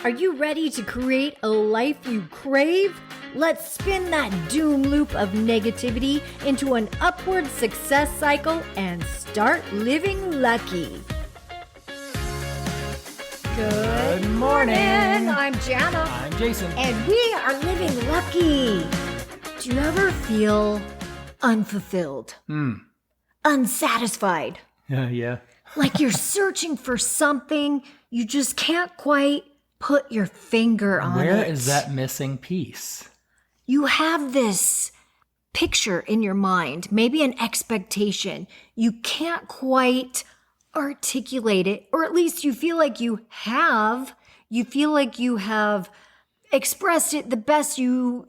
Are you ready to create a life you crave? Let's spin that doom loop of negativity into an upward success cycle and start living lucky. Good morning. I'm Jana. I'm Jason. And we are living lucky. Do you ever feel unfulfilled? Unsatisfied? Yeah. Like you're searching for something, you just can't quite put your finger on it. Where is that missing piece? You have this picture in your mind, maybe an expectation. You can't quite articulate it, or at least you feel like you have. You feel like you have expressed it the best you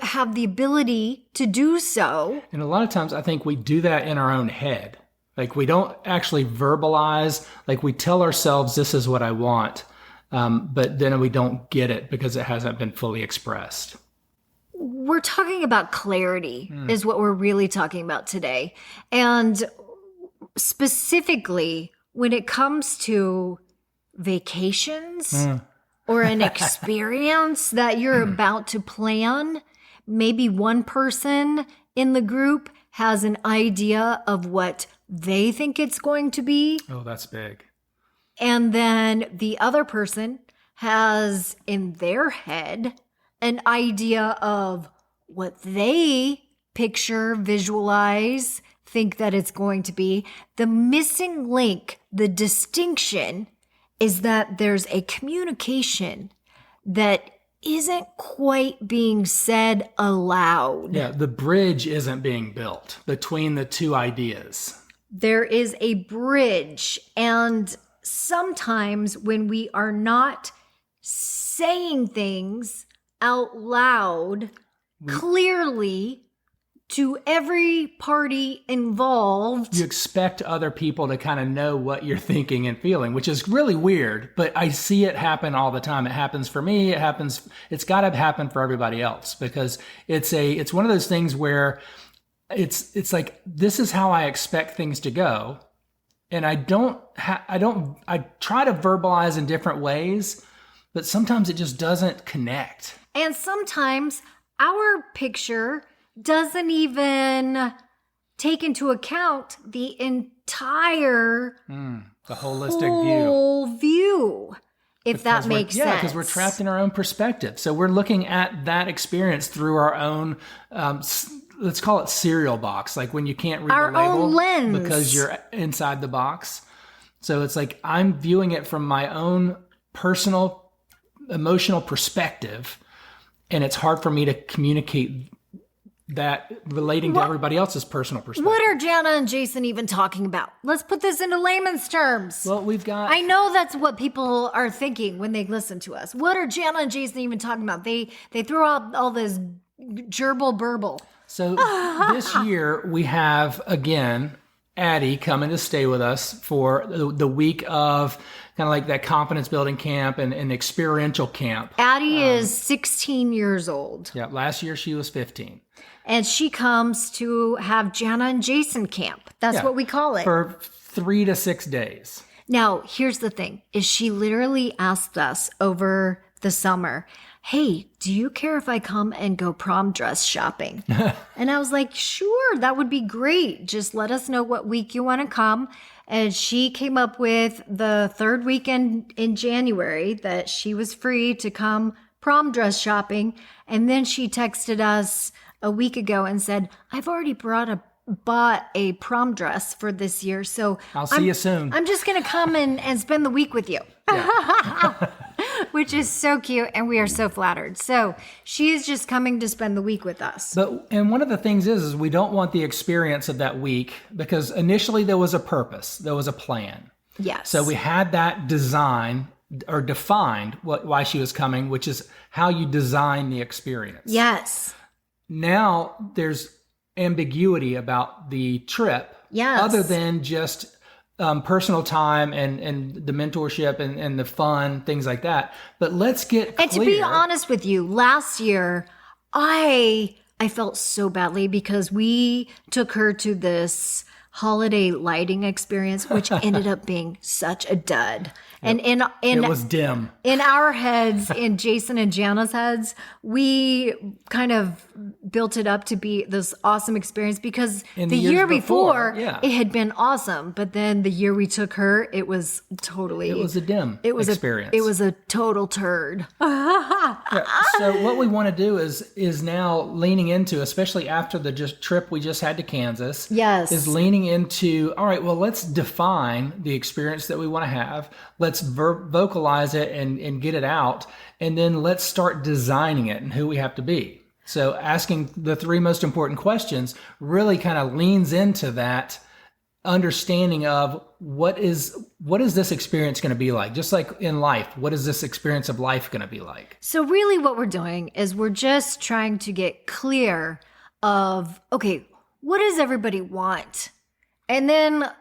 have the ability to do so. And a lot of times I think we do that in our own head. Like we don't actually verbalize, like we tell ourselves this is what I want, but then we don't get it because it hasn't been fully expressed. We're talking about clarity is what we're really talking about today. And specifically when it comes to vacations or an experience that you're about to plan, maybe one person in the group has an idea of what they think it's going to be. Oh, that's big. And then the other person has in their head an idea of what they picture, visualize, think that it's going to be. The missing link, the distinction is that there's a communication that isn't quite being said aloud. Yeah, the bridge isn't being built between the two ideas. There is a bridge, and sometimes when we are not saying things out loud, clearly to every party involved, you expect other people to kind of know what you're thinking and feeling, which is really weird, but I see it happen all the time. It happens for me. It's got to happen for everybody else because it's one of those things where it's like, this is how I expect things to go. And I try to verbalize in different ways, but sometimes it just doesn't connect. And sometimes our picture doesn't even take into account the entire the holistic view, if that makes sense. Yeah, because we're trapped in our own perspective. So we're looking at that experience through our own, let's call it cereal box, like when you can't read our the label own lens because you're inside the box. So it's like I'm viewing it from my own personal, emotional perspective, and it's hard for me to communicate that relating to everybody else's personal perspective. What are Jana and Jason even talking about? Let's put this into layman's terms. Well, I know that's what people are thinking when they listen to us. What are Jana and Jason even talking about? They throw out all this gerbil burble. So this year we have, again, Addie coming to stay with us for the week of kind of like that confidence building camp and experiential camp. Addie is 16 years old. Yeah, last year she was 15. And she comes to have Jana and Jason camp. That's what we call it. For 3 to 6 days. Now, here's the thing, is she literally asked us over the summer, hey, do you care if I come and go prom dress shopping? And I was like, sure, that would be great. Just let us know what week you want to come. And she came up with the third weekend in January that she was free to come prom dress shopping. And then she texted us a week ago and said, I've already bought a prom dress for this year. So I'll see you soon. I'm just going to come and spend the week with you. Yeah. Which is so cute, and we are so flattered. So she is just coming to spend the week with us. And one of the things is we don't want the experience of that week because initially there was a purpose, there was a plan. Yes. So we had that design or defined why she was coming, which is how you design the experience. Yes. Now there's ambiguity about the trip. Yes. Other than just personal time and the mentorship and the fun, things like that. But let's get clear. And to be honest with you, last year, I felt so badly because we took her to this holiday lighting experience, which ended up being such a dud. And It was dim. in our heads, in Jason and Jana's heads, we kind of built it up to be this awesome experience because In the the years year before, before, it had been awesome. But then the year we took her, it was totally... It was a dim experience. It was a total turd. So what we want to do is now leaning into, especially after the trip we just had to Kansas, Yes. is leaning into, all right, well, let's define the experience that we want to have. Let's vocalize it and get it out. And then let's start designing it and who we have to be. So asking the 3 most important questions really kind of leans into that understanding of what is this experience going to be like? Just like in life, what is this experience of life going to be like? So really what we're doing is we're just trying to get clear of, okay, what does everybody want? And then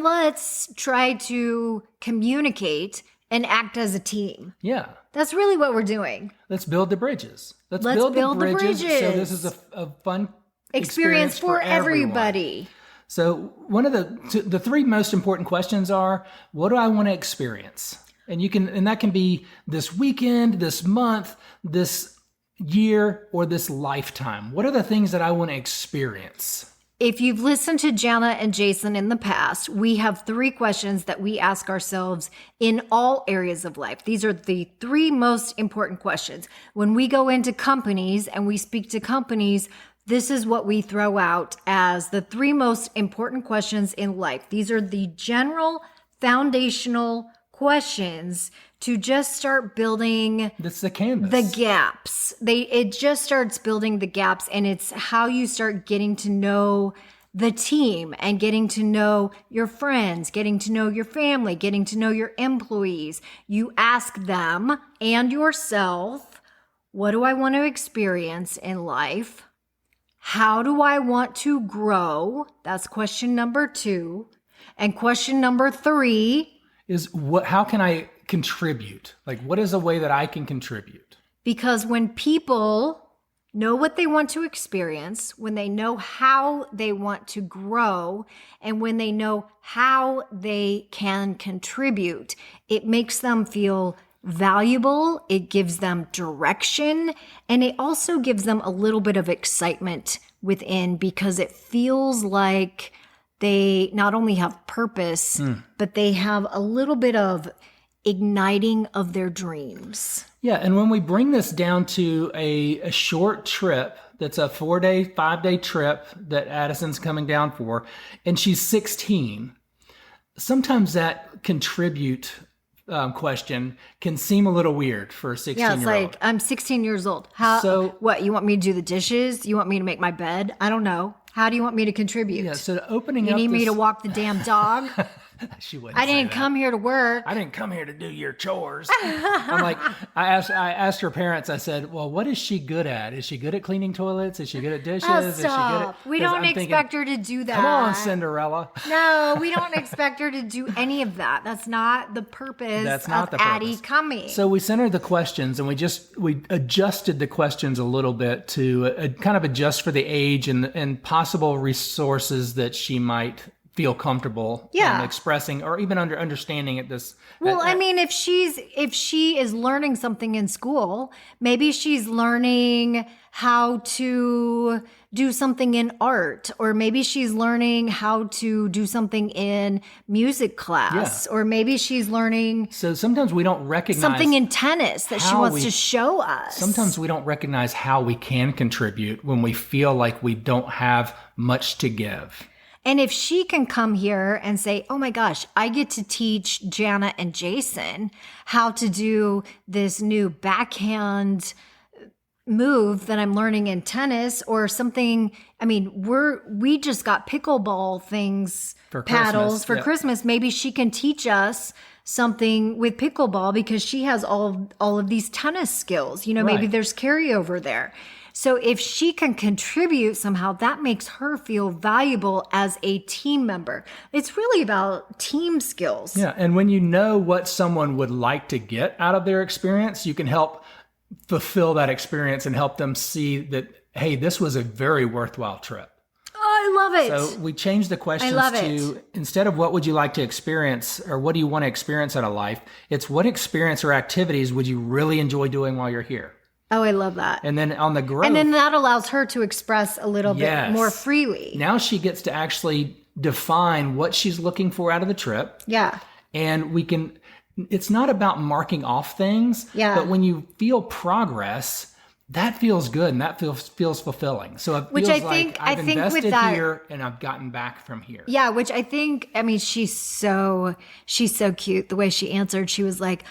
let's try to communicate and act as a team. Yeah. That's really what we're doing. Let's build the bridges. Let's build the the bridges. bridges. So this is a fun Experience for everyone. everybody. So one of the 3 most important questions are, what do I want to experience? And that can be this weekend, this month, this year, or this lifetime. What are the things that I want to experience? If you've listened to Jana and Jason in the past, we have 3 questions that we ask ourselves in all areas of life. These are the 3 most important questions. When we go into companies and we speak to companies, this is what we throw out as the 3 most important questions in life. These are the general foundational questions to just start building That's the canvas. the gaps. It just starts building the gaps, and it's how you start getting to know the team and getting to know your friends, getting to know your family, getting to know your employees. You ask them and yourself, what do I want to experience in life? How do I want to grow? That's question number 2. And question number 3 is how can I contribute? Like, what is a way that I can contribute? Because when people know what they want to experience, when they know how they want to grow, and when they know how they can contribute, it makes them feel valuable, it gives them direction, and it also gives them a little bit of excitement within because it feels like they not only have purpose, but they have a little bit of igniting of their dreams. Yeah, and when we bring this down to a short trip, that's a 4-day, 5-day trip that Addison's coming down for, and she's 16, sometimes that contribute question can seem a little weird for a 16-year-old. Yeah, it's like, I'm 16 years old. What, you want me to do the dishes? You want me to make my bed? I don't know. How do you want me to contribate? Yeah, so opening you up need me to walk the damn dog? She wouldn't I say didn't that. come here to work. I didn't come here to do your chores. I'm like, I asked her parents, I said, well, what is she good at? Is she good at cleaning toilets? Is she good at dishes? Oh, Is she good stop. at... We 'cause don't I'm expect thinking, her to do that. Come on, Cinderella. No, we don't expect her to do any of that. That's not the purpose of Addie coming. So we sent her the questions, and we adjusted the questions a little bit to kind of adjust for the age and possible resources that she might feel comfortable expressing or even understanding at this. Well, I mean, if she is learning something in school, maybe she's learning how to do something in art, or maybe she's learning how to do something in music class, or maybe she's learning. So sometimes we don't recognize something in tennis that she wants to show us. Sometimes we don't recognize how we can contribute when we feel like we don't have much to give. And if she can come here and say, oh my gosh, I get to teach Jana and Jason how to do this new backhand move that I'm learning in tennis or something. I mean, we just got pickleball things, paddles for Christmas. Maybe she can teach us something with pickleball because she has all of these tennis skills. You know, maybe there's carryover there. So if she can contribute somehow, that makes her feel valuable as a team member. It's really about team skills. Yeah, and when you know what someone would like to get out of their experience, you can help fulfill that experience and help them see that, hey, this was a very worthwhile trip. I love it. So we changed the questions love to, instead of what would you like to experience or what do you want to experience out of life, it's what experience or activities would you really enjoy doing while you're here? Oh, I love that. And then on the growth. And then that allows her to express a little bit more freely. Now she gets to actually define what she's looking for out of the trip. Yeah. And it's not about marking off things, but when you feel progress, that feels good and that feels fulfilling. So it feels like I've invested here and I've gotten back from here. Yeah, which I mean, she's so cute. The way she answered, she was like,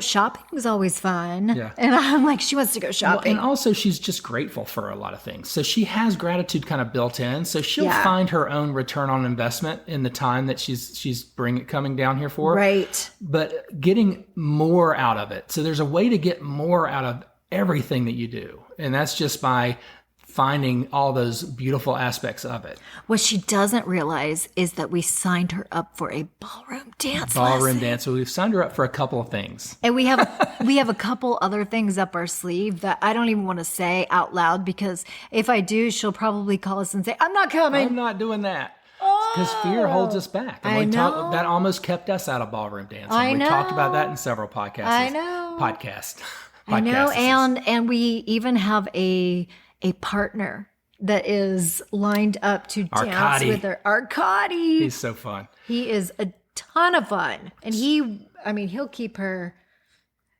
shopping is always fun. Yeah. And I'm like, she wants to go shopping. Well, and also she's just grateful for a lot of things. So she has gratitude kind of built in. So she'll find her own return on investment in the time that she's coming down here for. Right. But getting more out of it. So there's a way to get more out of everything that you do. And that's just by finding all those beautiful aspects of it. What she doesn't realize is that we signed her up for a ballroom dance dance. So we've signed her up for a couple of things. And we have a couple other things up our sleeve that I don't even want to say out loud, because if I do, she'll probably call us and say, I'm not coming. I'm not doing that. Because fear holds us back. And that almost kept us out of ballroom dancing. We talked about that in several podcasts. I know. I know, and we even have a partner that is lined up to dance with her. Arcady. He's so fun. He is a ton of fun. And he'll keep her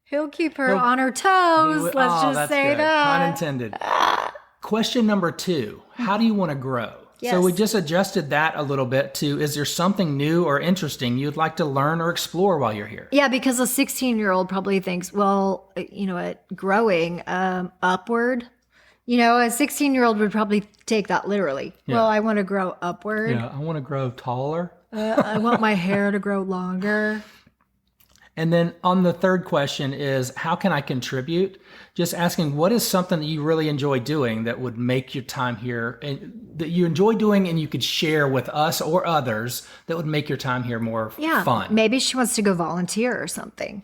on her toes. Let's just say good. that. Pun intended. Question number 2. How do you want to grow? Yes. So we just adjusted that a little bit to, is there something new or interesting you'd like to learn or explore while you're here? Yeah, because a 16-year-old probably thinks, well, growing upward. A 16-year-old would probably take that literally. Yeah. Well, I want to grow upward. Yeah, I want to grow taller. I want my hair to grow longer. And then on the third question is, how can I contribute? Just asking, what is something that you really enjoy doing that would make your time here, and that you enjoy doing and you could share with us or others that would make your time here more fun? Maybe she wants to go volunteer or something.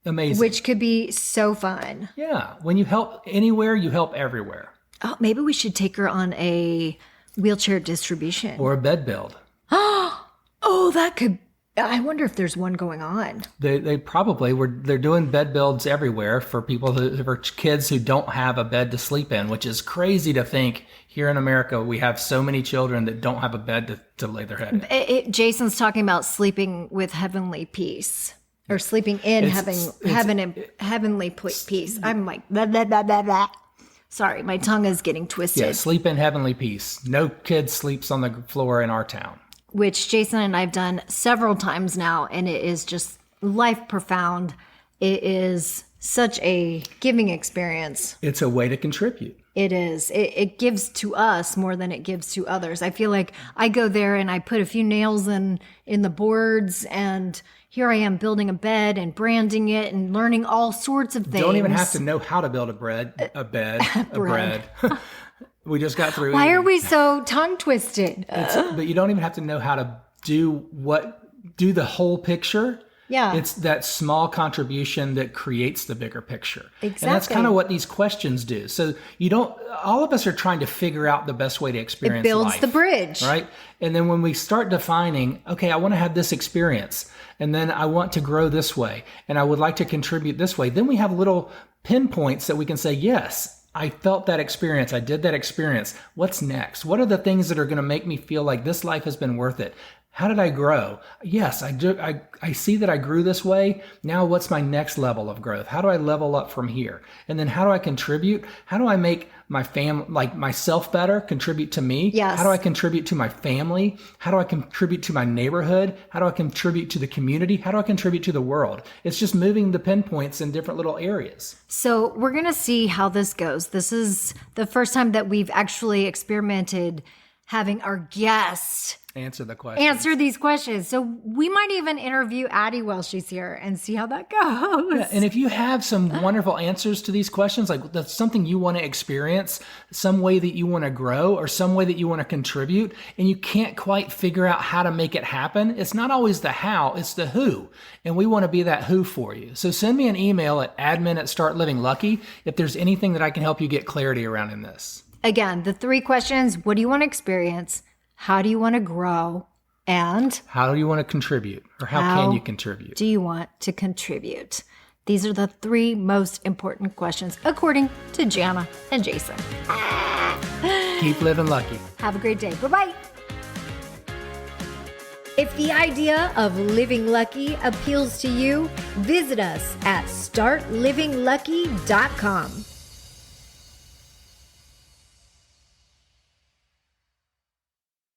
Amazing. Which could be so fun. Yeah. When you help anywhere, you help everywhere. Oh, maybe we should take her on a wheelchair distribution. Or a bed build. Oh, that could... I wonder if there's one going on. They probably they're doing bed builds everywhere for people for kids who don't have a bed to sleep in, which is crazy to think. Here in America, we have so many children that don't have a bed to lay their head in. Jason's talking about sleeping with heavenly peace, or sleeping in heavenly peace. I'm like, blah, blah, blah, blah, blah. Sorry, my tongue is getting twisted. Yeah, sleep in heavenly peace. No kid sleeps on the floor in our town. Which Jason and I have done several times now, and it is just life profound. It is such a giving experience. It's a way to contribute. It is. It gives to us more than it gives to others. I feel like I go there and I put a few nails in the boards, and here I am building a bed and branding it and learning all sorts of things. Don't even have to know how to build a bread. We just got through. Why are we so tongue twisted? But you don't even have to know how to do the whole picture. Yeah. It's that small contribution that creates the bigger picture. Exactly. And that's kind of what these questions do. So all of us are trying to figure out the best way to experience life. It builds the bridge. Right? And then when we start defining, okay, I want to have this experience, and then I want to grow this way, and I would like to contribute this way, then we have little pinpoints that we can say, yes, I felt that experience. I did that experience. What's next? What are the things that are going to make me feel like this life has been worth it? How did I grow? Yes, I do. I see that I grew this way. Now what's my next level of growth? How do I level up from here? And then how do I contribute? How do I make my family, like myself better, contribute to me? Yes. How do I contribute to my family? How do I contribute to my neighborhood? How do I contribute to the community? How do I contribute to the world? It's just moving the pinpoints in different little areas. So we're going to see how this goes. This is the first time that we've actually experimented having our guests answer these questions. So we might even interview Addie while she's here and see how that goes. Yeah, and if you have some wonderful answers to these questions, like that's something you want to experience, some way that you want to grow, or some way that you want to contribute, and you can't quite figure out how to make it happen, it's not always the how, it's the who. And we want to be that who for you. So send me an email at admin@startlivinglucky if there's anything that I can help you get clarity around in this. Again, the 3 questions: what do you want to experience? How do you want to grow? And how do you want to contribute? Or how can you contribute? Do you want to contribute? These are the 3 most important questions, according to Jana and Jason. Keep living lucky. Have a great day. Bye-bye. If the idea of living lucky appeals to you, visit us at startlivinglucky.com.